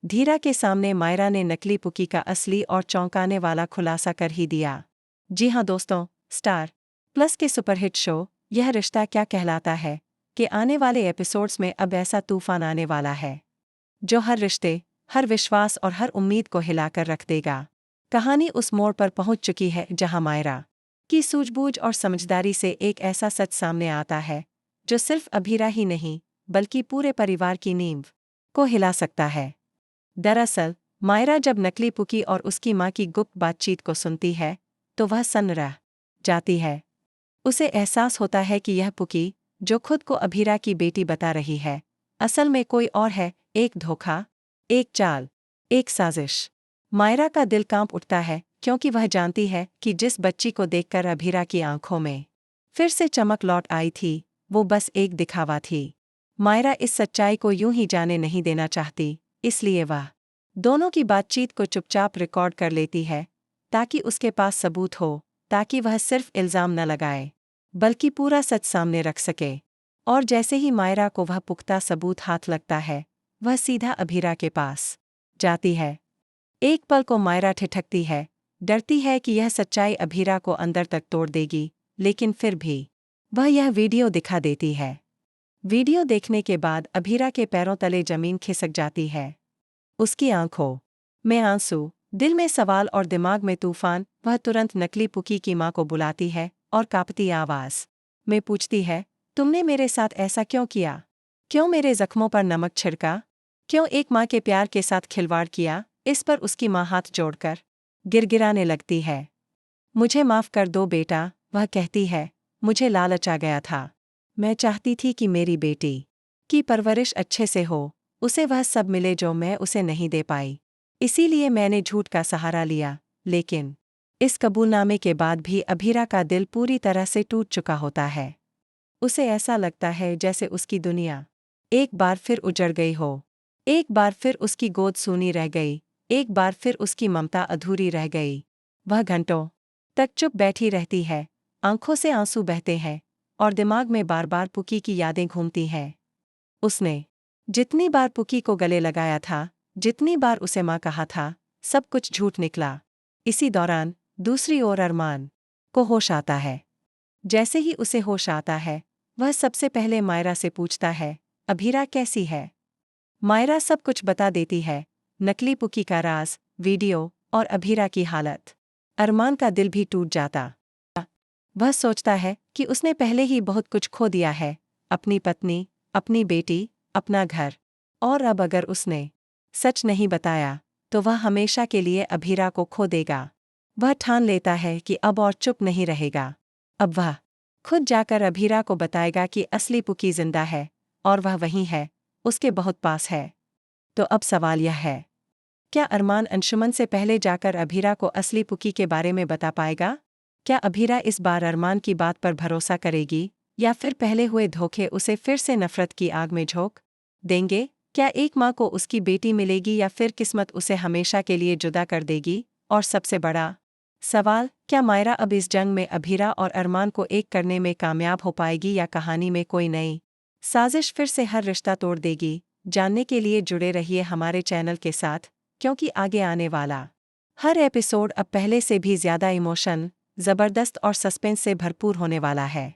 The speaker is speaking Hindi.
धीरा के सामने मायरा ने नकली पुकी का असली और चौंकाने वाला खुलासा कर ही दिया। जी हाँ दोस्तों, स्टार प्लस के सुपरहिट शो यह रिश्ता क्या कहलाता है कि आने वाले एपिसोड्स में अब ऐसा तूफान आने वाला है जो हर रिश्ते, हर विश्वास और हर उम्मीद को हिलाकर रख देगा। कहानी उस मोड़ पर पहुंच चुकी है जहां मायरा की सूझबूझ और समझदारी से एक ऐसा सच सामने आता है जो सिर्फ अभीरा ही नहीं बल्कि पूरे परिवार की नींव को हिला सकता है। दरअसल मायरा जब नकली पुकी और उसकी मां की गुप्त बातचीत को सुनती है तो वह सन्न रह जाती है। उसे एहसास होता है कि यह पुकी, जो खुद को अभीरा की बेटी बता रही है, असल में कोई और है, एक धोखा, एक चाल, एक साजिश। मायरा का दिल कांप उठता है क्योंकि वह जानती है कि जिस बच्ची को देखकर अभीरा की आंखों में फिर से चमक लौट आई थी, वो बस एक दिखावा थी। मायरा इस सच्चाई को यूं ही जाने नहीं देना चाहती, इसलिए वह दोनों की बातचीत को चुपचाप रिकॉर्ड कर लेती है ताकि उसके पास सबूत हो, ताकि वह सिर्फ इल्जाम न लगाए बल्कि पूरा सच सामने रख सके। और जैसे ही मायरा को वह पुख्ता सबूत हाथ लगता है, वह सीधा अभीरा के पास जाती है। एक पल को मायरा ठिठकती है, डरती है कि यह सच्चाई अभीरा को अंदर तक तोड़ देगी, लेकिन फिर भी वह यह वीडियो दिखा देती है। वीडियो देखने के बाद अभीरा के पैरों तले जमीन खिसक जाती है। उसकी आंखों में आंसू, दिल में सवाल और दिमाग में तूफान। वह तुरंत नकली पुकी की मां को बुलाती है और कांपती आवाज में पूछती है, तुमने मेरे साथ ऐसा क्यों किया? क्यों मेरे जख्मों पर नमक छिड़का? क्यों एक मां के प्यार के साथ खिलवाड़ किया? इस पर उसकी मां हाथ जोड़कर गिड़गिड़ाने लगती है। मुझे माफ कर दो बेटा, वह कहती है, मुझे लालच आ गया था। मैं चाहती थी कि मेरी बेटी की परवरिश अच्छे से हो, उसे वह सब मिले जो मैं उसे नहीं दे पाई। इसीलिए मैंने झूठ का सहारा लिया। लेकिन इस कबूलनामे के बाद भी अभीरा का दिल पूरी तरह से टूट चुका होता है। उसे ऐसा लगता है जैसे उसकी दुनिया एक बार फिर उजड़ गई हो। एक बार फिर उसकी गोद सूनी रह गई, एक बार फिर उसकी ममता अधूरी रह गई। वह घंटों तक चुप बैठी रहती है, आंखों से आंसू बहते हैं और दिमाग में बार बार पुकी की यादें घूमती हैं। उसने जितनी बार पुकी को गले लगाया था, जितनी बार उसे मां कहा था, सब कुछ झूठ निकला। इसी दौरान दूसरी ओर अरमान को होश आता है। जैसे ही उसे होश आता है, वह सबसे पहले मायरा से पूछता है, अभीरा कैसी है? मायरा सब कुछ बता देती है, नकली पुकी का राज, वीडियो और अभीरा की हालत। अरमान का दिल भी टूट जाता। वह सोचता है कि उसने पहले ही बहुत कुछ खो दिया है, अपनी पत्नी, अपनी बेटी, अपना घर। और अब अगर उसने सच नहीं बताया तो वह हमेशा के लिए अभीरा को खो देगा। वह ठान लेता है कि अब और चुप नहीं रहेगा। अब वह खुद जाकर अभीरा को बताएगा कि असली पुकी जिंदा है और वह वहीं है, उसके बहुत पास है। तो अब सवाल यह है, क्या अरमान अंशुमन से पहले जाकर अभीरा को असली पुकी के बारे में बता पाएगा? क्या अभीरा इस बार अरमान की बात पर भरोसा करेगी या फिर पहले हुए धोखे उसे फिर से नफरत की आग में झोंक देंगे? क्या एक मां को उसकी बेटी मिलेगी या फिर किस्मत उसे हमेशा के लिए जुदा कर देगी? और सबसे बड़ा सवाल, क्या मायरा अब इस जंग में अभीरा और अरमान को एक करने में कामयाब हो पाएगी या कहानी में कोई नई साजिश फिर से हर रिश्ता तोड़ देगी? जानने के लिए जुड़े रहिए हमारे चैनल के साथ, क्योंकि आगे आने वाला हर एपिसोड अब पहले से भी ज्यादा इमोशन, जबरदस्त और सस्पेंस से भरपूर होने वाला है।